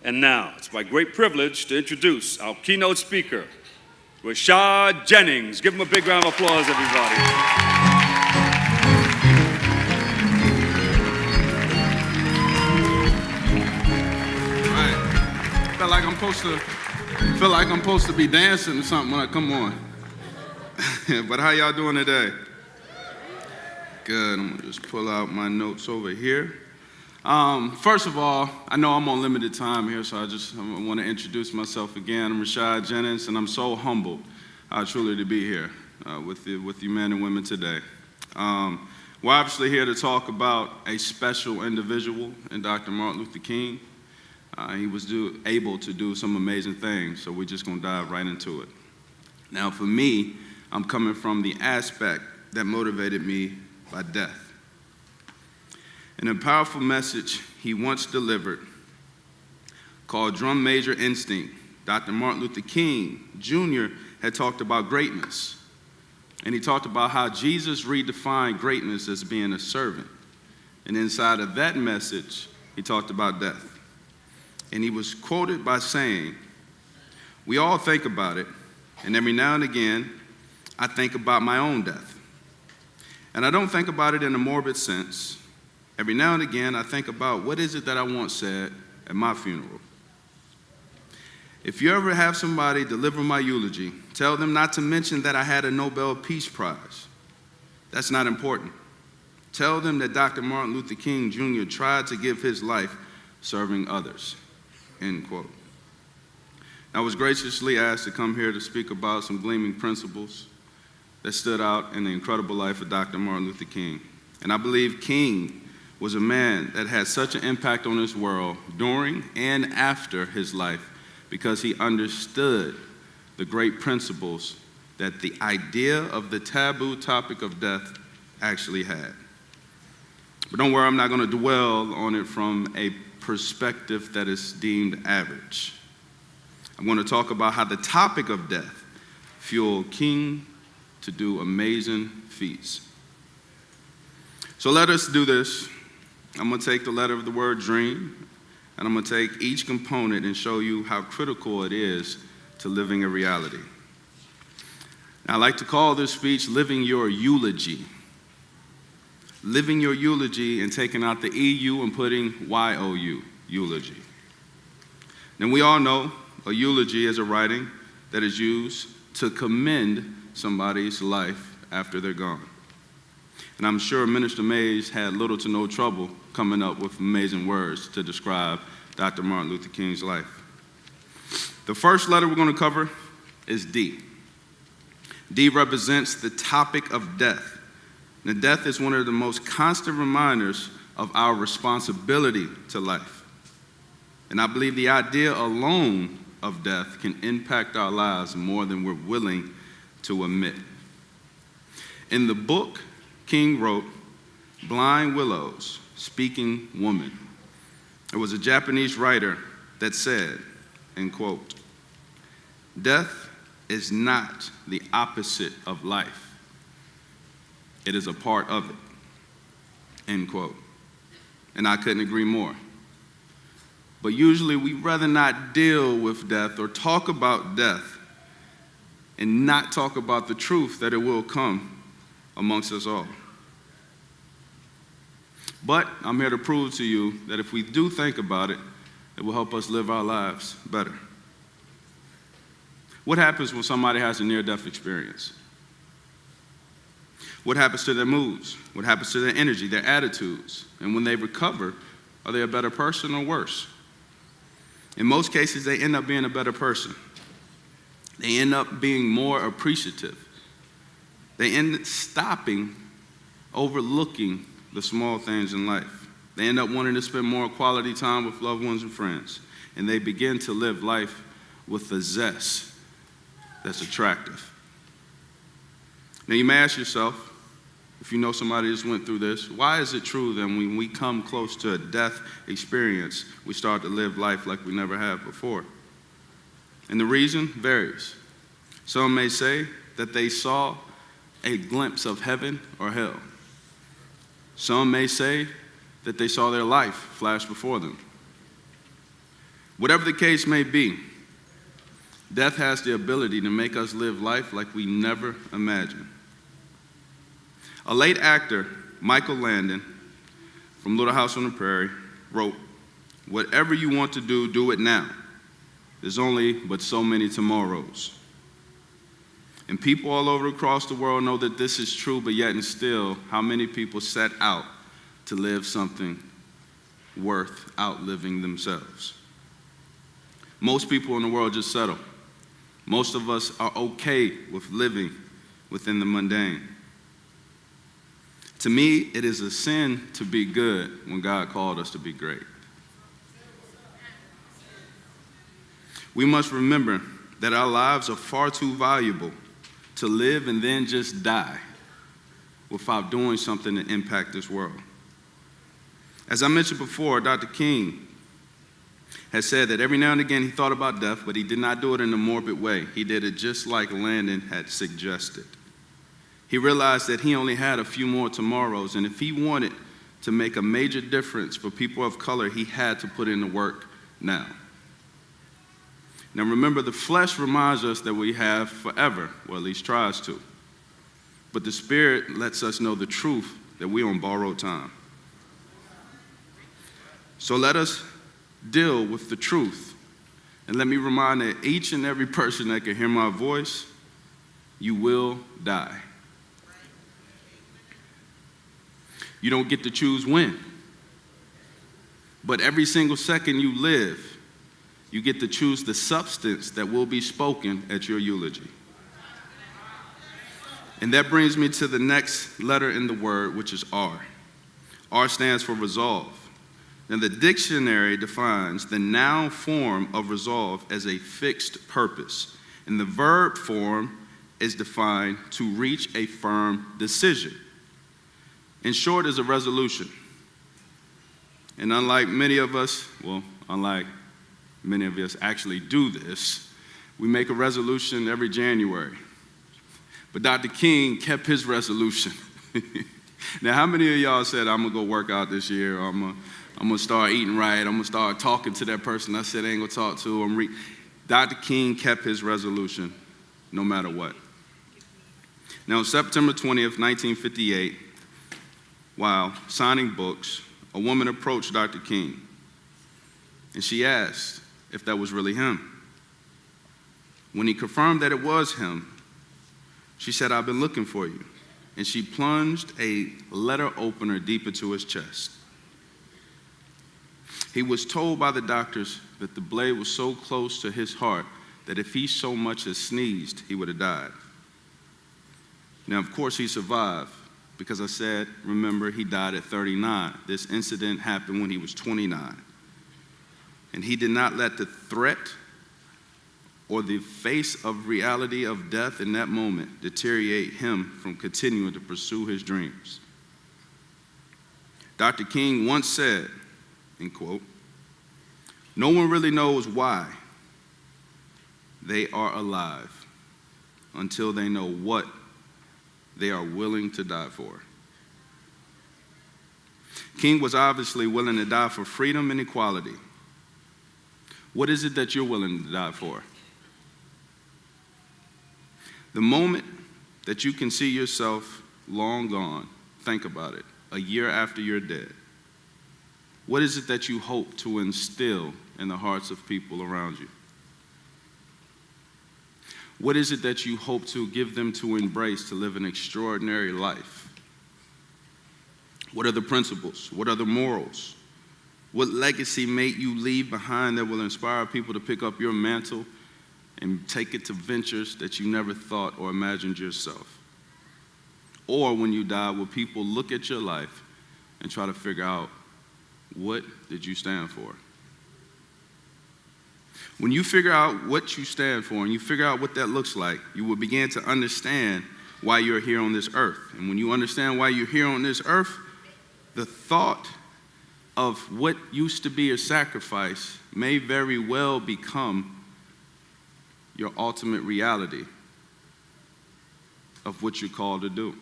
And now, it's my great privilege to introduce our keynote speaker, Rashad Jennings. Give him a big round of applause, everybody. All right. Feel like I'm supposed to be dancing or something when I come on. But how y'all doing today? Good. I'm gonna just pull out my notes over here. First of all, I know I'm on limited time here, so I want to introduce myself again. I'm Rashad Jennings, and I'm so humbled, truly, to be here with you men and women today. We're obviously here to talk about a special individual in Dr. Martin Luther King. He was able to do some amazing things, so we're just going to dive right into it. Now, for me, I'm coming from the aspect that motivated me by death. In a powerful message he once delivered called Drum Major Instinct, Dr. Martin Luther King Jr. had talked about greatness. And he talked about how Jesus redefined greatness as being a servant. And inside of that message, he talked about death. And he was quoted by saying, "We all think about it, and every now and again, I think about my own death. And I don't think about it in a morbid sense. Every now and again, I think about what is it that I want said at my funeral. If you ever have somebody deliver my eulogy, tell them not to mention that I had a Nobel Peace Prize. That's not important. Tell them that Dr. Martin Luther King Jr. tried to give his life serving others." End quote. I was graciously asked to come here to speak about some gleaming principles that stood out in the incredible life of Dr. Martin Luther King. And I believe King was a man that had such an impact on this world during and after his life because he understood the great principles that the idea of the taboo topic of death actually had. But don't worry, I'm not going to dwell on it from a perspective that is deemed average. I'm going to talk about how the topic of death fueled King to do amazing feats. So let us do this. I'm going to take the letter of the word dream, and I'm going to take each component and show you how critical it is to living a reality. Now, I like to call this speech Living Your Eulogy. Living your eulogy and taking out the EU and putting YOU, eulogy. Now, we all know a eulogy is a writing that is used to commend somebody's life after they're gone. And I'm sure Minister Mays had little to no trouble coming up with amazing words to describe Dr. Martin Luther King's life. The first letter we're going to cover is D. D represents the topic of death. Now, death is one of the most constant reminders of our responsibility to life. And I believe the idea alone of death can impact our lives more than we're willing to admit. In the book, King wrote, "Blind Willows, Speaking Woman." It was a Japanese writer that said, end quote, "Death is not the opposite of life. It is a part of it." End quote. And I couldn't agree more. But usually we'd rather not deal with death or talk about death and not talk about the truth that it will come amongst us all. But I'm here to prove to you that if we do think about it, it will help us live our lives better. What happens when somebody has a near-death experience? What happens to their moods? What happens to their energy, their attitudes? And when they recover, are they a better person or worse? In most cases, they end up being a better person. They end up being more appreciative. They end up stopping overlooking the small things in life. They end up wanting to spend more quality time with loved ones and friends. And they begin to live life with a zest that's attractive. Now, you may ask yourself, if you know somebody that's went through this, why is it true that when we come close to a death experience, we start to live life like we never have before? And the reason varies. Some may say that they saw a glimpse of heaven or hell. Some may say that they saw their life flash before them. Whatever the case may be, death has the ability to make us live life like we never imagined. A late actor, Michael Landon, from Little House on the Prairie, wrote, "Whatever you want to do, do it now. There's only but so many tomorrows." And people all over across the world know that this is true, but yet and still, how many people set out to live something worth outliving themselves? Most people in the world just settle. Most of us are okay with living within the mundane. To me, it is a sin to be good when God called us to be great. We must remember that our lives are far too valuable to live and then just die without doing something to impact this world. As I mentioned before, Dr. King has said that every now and again he thought about death, but he did not do it in a morbid way. He did it just like Landon had suggested. He realized that he only had a few more tomorrows, and if he wanted to make a major difference for people of color, he had to put in the work now. Now remember, the flesh reminds us that we have forever, or at least tries to. But the Spirit lets us know the truth that we're on borrowed time. So let us deal with the truth. And let me remind that each and every person that can hear my voice, you will die. You don't get to choose when. But every single second you live, you get to choose the substance that will be spoken at your eulogy. And that brings me to the next letter in the word, which is R. R stands for resolve. Now, the dictionary defines the noun form of resolve as a fixed purpose, and the verb form is defined to reach a firm decision. In short, is a resolution. And unlike many of us actually do this, we make a resolution every January. But Dr. King kept his resolution. Now, how many of y'all said, I'm going to go work out this year, or I'm going to start eating right, I'm going to start talking to that person I said I ain't going to talk to? Dr. King kept his resolution no matter what. Now, on September 20th, 1958, while signing books, a woman approached Dr. King, and she asked if that was really him. When he confirmed that it was him, she said, "I've been looking for you." And she plunged a letter opener deep into his chest. He was told by the doctors that the blade was so close to his heart that if he so much as sneezed, he would have died. Now, of course, he survived because I said, remember, he died at 39. This incident happened when he was 29. And he did not let the threat or the face of reality of death in that moment deteriorate him from continuing to pursue his dreams. Dr. King once said, in quote, "No one really knows why they are alive until they know what they are willing to die for." King was obviously willing to die for freedom and equality. What is it that you're willing to die for? The moment that you can see yourself long gone, think about it, a year after you're dead. What is it that you hope to instill in the hearts of people around you? What is it that you hope to give them to embrace to live an extraordinary life? What are the principles? What are the morals? What legacy may you leave behind that will inspire people to pick up your mantle and take it to ventures that you never thought or imagined yourself? Or when you die, will people look at your life and try to figure out, what did you stand for? When you figure out what you stand for and you figure out what that looks like, you will begin to understand why you're here on this earth. And when you understand why you're here on this earth, the thought of what used to be a sacrifice may very well become your ultimate reality of what you're called to do.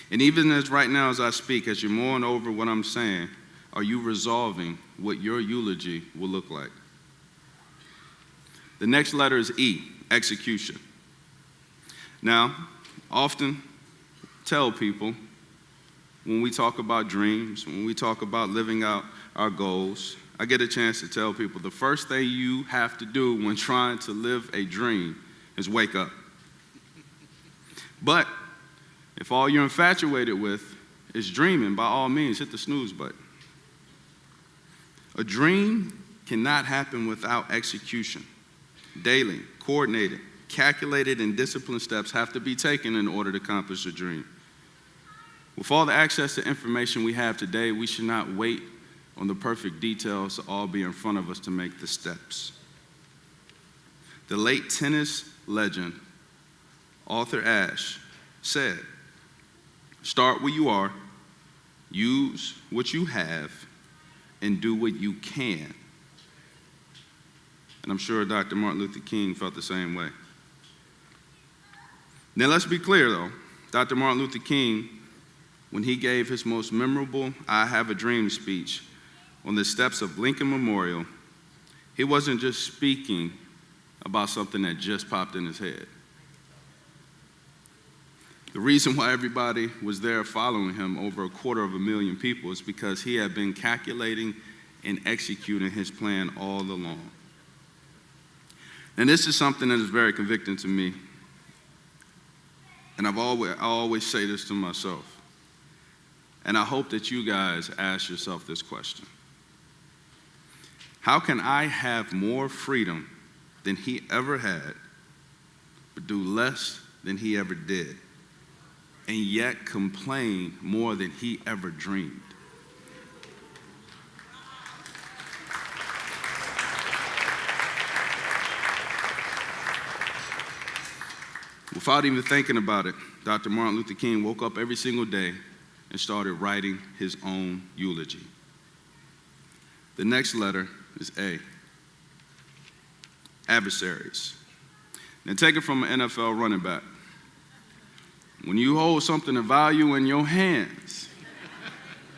And even as right now as I speak, as you're mulling over what I'm saying, are you resolving what your eulogy will look like? The next letter is E, execution. Now, often tell people when we talk about dreams, when we talk about living out our goals, I get a chance to tell people the first thing you have to do when trying to live a dream is wake up. But if all you're infatuated with is dreaming, by all means, hit the snooze button. A dream cannot happen without execution. Daily, coordinated, calculated, and disciplined steps have to be taken in order to accomplish a dream. With all the access to information we have today, we should not wait on the perfect details to all be in front of us to make the steps. The late tennis legend, Arthur Ashe, said, "Start where you are, use what you have, and do what you can." And I'm sure Dr. Martin Luther King felt the same way. Now let's be clear though, Dr. Martin Luther King, when he gave his most memorable "I Have a Dream" speech on the steps of Lincoln Memorial, he wasn't just speaking about something that just popped in his head. The reason why everybody was there following him, over 250,000 people, is because he had been calculating and executing his plan all along. And this is something that is very convicting to me. And I always say this to myself. And I hope that you guys ask yourself this question. How can I have more freedom than he ever had, but do less than he ever did, and yet complain more than he ever dreamed? Without even thinking about it, Dr. Martin Luther King woke up every single day and started writing his own eulogy. The next letter is A, adversaries. Now take it from an NFL running back. When you hold something of value in your hands,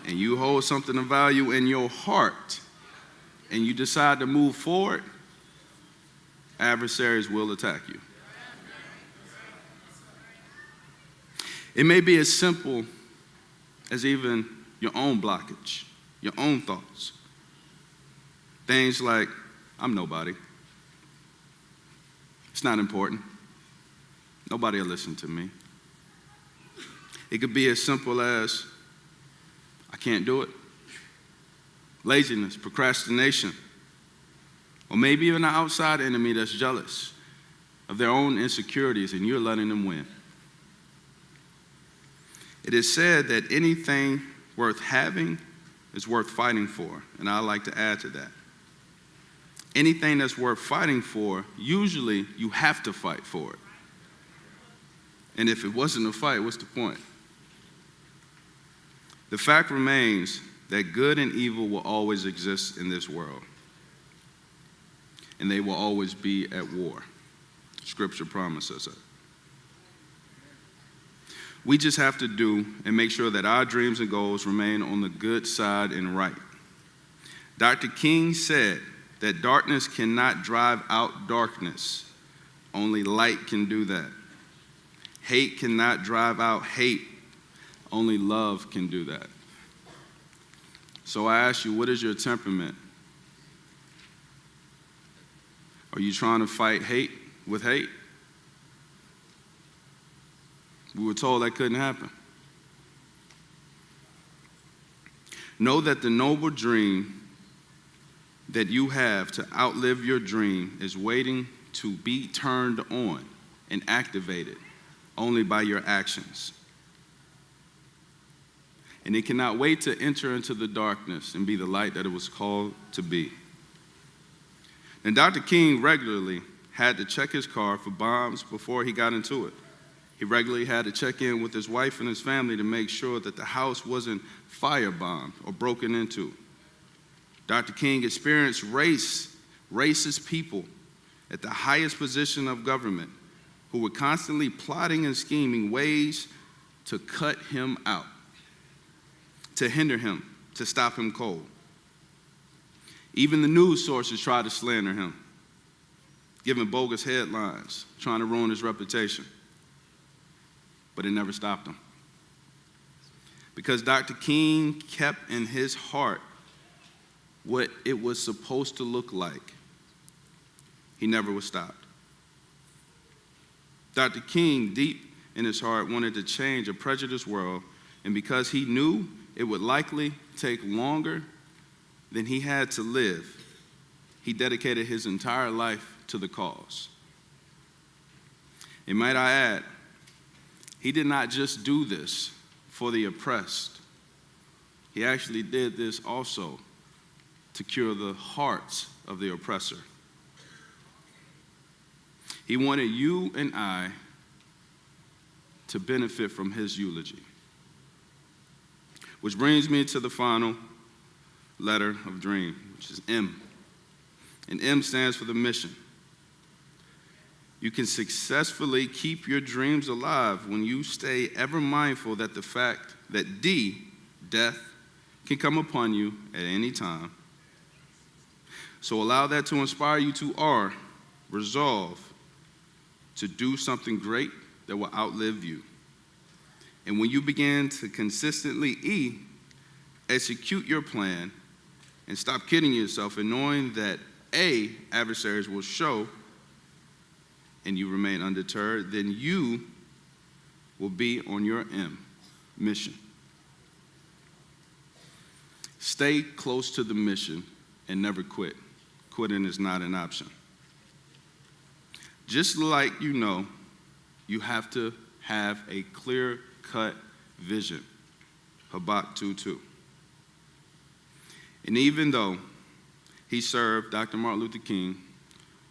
and you hold something of value in your heart, and you decide to move forward, adversaries will attack you. It may be as simple as even your own blockage, your own thoughts. Things like, I'm nobody. It's not important. Nobody will listen to me. It could be as simple as, I can't do it. Laziness, procrastination, or maybe even an outside enemy that's jealous of their own insecurities and you're letting them win. It is said that anything worth having is worth fighting for, and I like to add to that. Anything that's worth fighting for, usually you have to fight for it. And if it wasn't a fight, what's the point? The fact remains that good and evil will always exist in this world, and they will always be at war. Scripture promises that. We just have to do and make sure that our dreams and goals remain on the good side and right. Dr. King said that darkness cannot drive out darkness. Only light can do that. Hate cannot drive out hate. Only love can do that. So I ask you, what is your temperament? Are you trying to fight hate with hate? We were told that couldn't happen. Know that the noble dream that you have to outlive your dream is waiting to be turned on and activated only by your actions. And it cannot wait to enter into the darkness and be the light that it was called to be. And Dr. King regularly had to check his car for bombs before he got into it. He regularly had to check in with his wife and his family to make sure that the house wasn't firebombed or broken into. Dr. King experienced racist people at the highest position of government who were constantly plotting and scheming ways to cut him out, to hinder him, to stop him cold. Even the news sources tried to slander him, giving bogus headlines, trying to ruin his reputation. But it never stopped him. Because Dr. King kept in his heart what it was supposed to look like, he never was stopped. Dr. King, deep in his heart, wanted to change a prejudiced world, and because he knew it would likely take longer than he had to live, he dedicated his entire life to the cause. And might I add, he did not just do this for the oppressed. He actually did this also to cure the hearts of the oppressor. He wanted you and I to benefit from his eulogy. Which brings me to the final letter of DREAM, which is M. And M stands for the mission. You can successfully keep your dreams alive when you stay ever mindful that the fact that D, death, can come upon you at any time. So allow that to inspire you to R, resolve to do something great that will outlive you. And when you begin to consistently E, execute your plan and stop kidding yourself and knowing that A, adversaries will show and you remain undeterred, then you will be on your M, mission. Stay close to the mission and never quit. Quitting is not an option. Just like you have to have a clear-cut vision. Habakkuk 2:2. And even though he served, Dr. Martin Luther King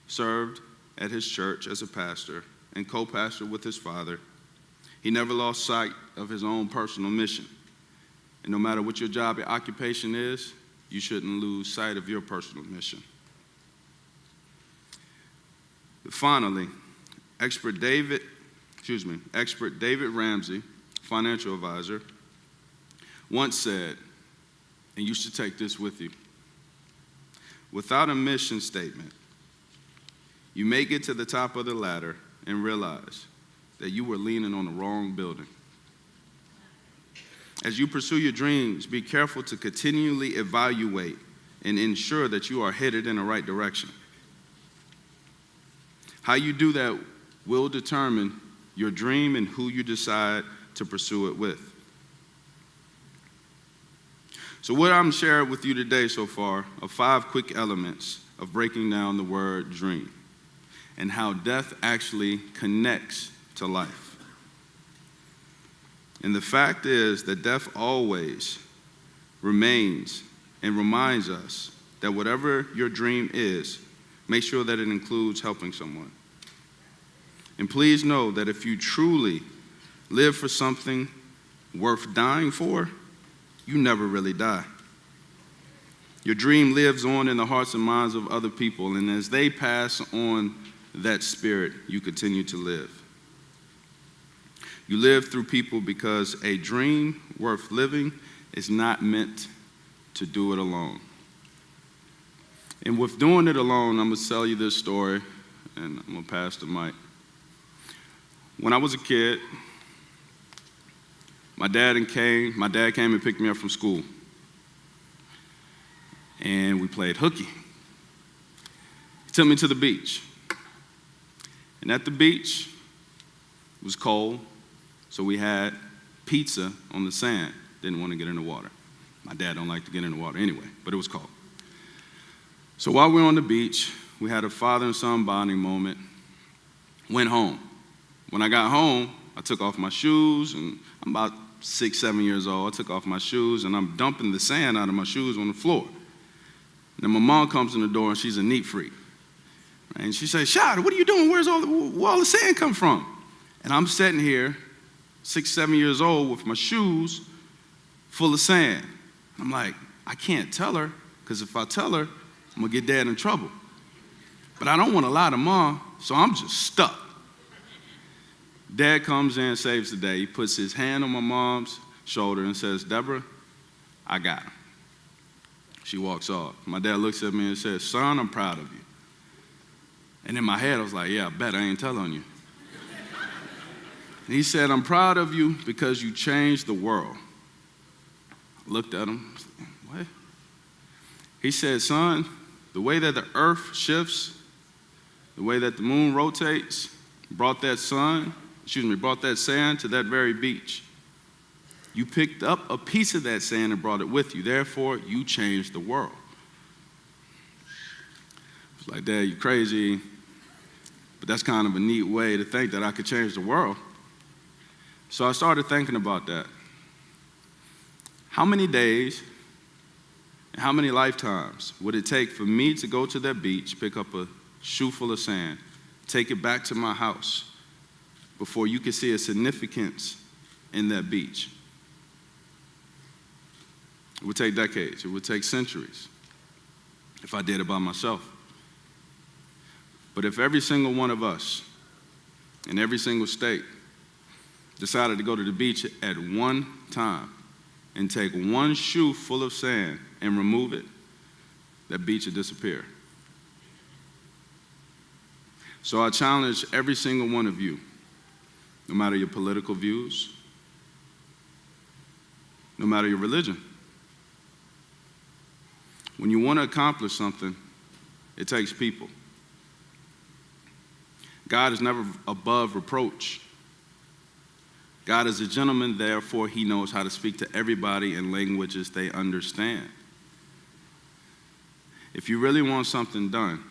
served at his church as a pastor and co-pastor with his father, he never lost sight of his own personal mission. And no matter what your job or occupation is, you shouldn't lose sight of your personal mission. Finally, expert David Ramsey, financial advisor, once said, and you should take this with you, without a mission statement, you may get to the top of the ladder and realize that you were leaning on the wrong building. As you pursue your dreams, be careful to continually evaluate and ensure that you are headed in the right direction. How you do that will determine your dream and who you decide to pursue it with. So what I'm sharing with you today so far are 5 quick elements of breaking down the word dream and how death actually connects to life. And the fact is that death always remains and reminds us that whatever your dream is, make sure that it includes helping someone. And please know that if you truly live for something worth dying for, you never really die. Your dream lives on in the hearts and minds of other people, and as they pass on that spirit, you continue to live. You live through people because a dream worth living is not meant to do it alone. And with doing it alone, I'm going to tell you this story, and I'm going to pass the mic. When I was a kid, my dad came and picked me up from school. And we played hooky. He took me to the beach. And at the beach, it was cold, so we had pizza on the sand. Didn't want to get in the water. My dad don't like to get in the water anyway, but it was cold. So while we were on the beach, we had a father and son bonding moment, went home. When I got home, I took off my shoes, and I'm about 6, 7 years old. I took off my shoes, and I'm dumping the sand out of my shoes on the floor. Then my mom comes in the door, and she's a neat freak. And she says, "Rashad, what are you doing? Where all the sand come from?" And I'm sitting here, 6, 7 years old, with my shoes full of sand. I'm like, I can't tell her, because if I tell her, I'm going to get Dad in trouble. But I don't want to lie to Mom, so I'm just stuck. Dad comes in, saves the day. He puts his hand on my mom's shoulder and says, "Deborah, I got him." She walks off. My dad looks at me and says, "Son, I'm proud of you." And in my head, I was like, "Yeah, I bet I ain't telling on you." And he said, "I'm proud of you because you changed the world." I looked at him. I was like, "What?" He said, "Son, the way that the earth shifts, the way that the moon rotates, brought that sand to that very beach. You picked up a piece of that sand and brought it with you. Therefore, you changed the world." I was like, "Dad, you crazy." But that's kind of a neat way to think that I could change the world. So I started thinking about that. How many days and how many lifetimes would it take for me to go to that beach, pick up a shoe full of sand, take it back to my house before you could see a significance in that beach? It would take decades. It would take centuries if I did it by myself. But if every single one of us in every single state decided to go to the beach at one time and take one shoe full of sand and remove it, that beach would disappear. So I challenge every single one of you, no matter your political views, no matter your religion. When you want to accomplish something, it takes people. God is never above reproach. God is a gentleman, therefore he knows how to speak to everybody in languages they understand. If you really want something done,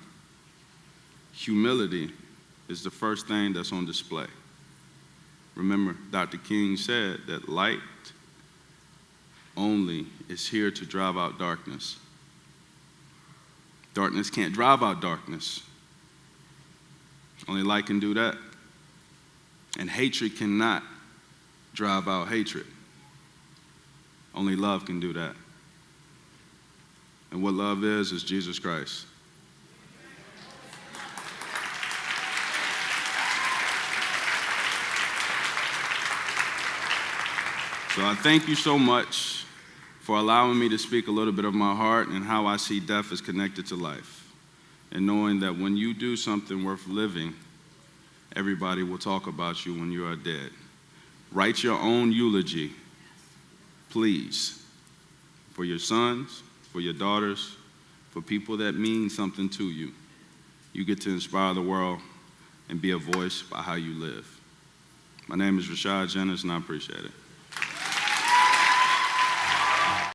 humility is the first thing that's on display. Remember, Dr. King said that light only is here to drive out darkness. Darkness can't drive out darkness. Only light can do that. And hatred cannot drive out hatred. Only love can do that. And what love is Jesus Christ. So I thank you so much for allowing me to speak a little bit of my heart and how I see death as connected to life. And knowing that when you do something worth living, everybody will talk about you when you are dead. Write your own eulogy, please, for your sons, for your daughters, for people that mean something to you. You get to inspire the world and be a voice by how you live. My name is Rashad Jennings, and I appreciate it.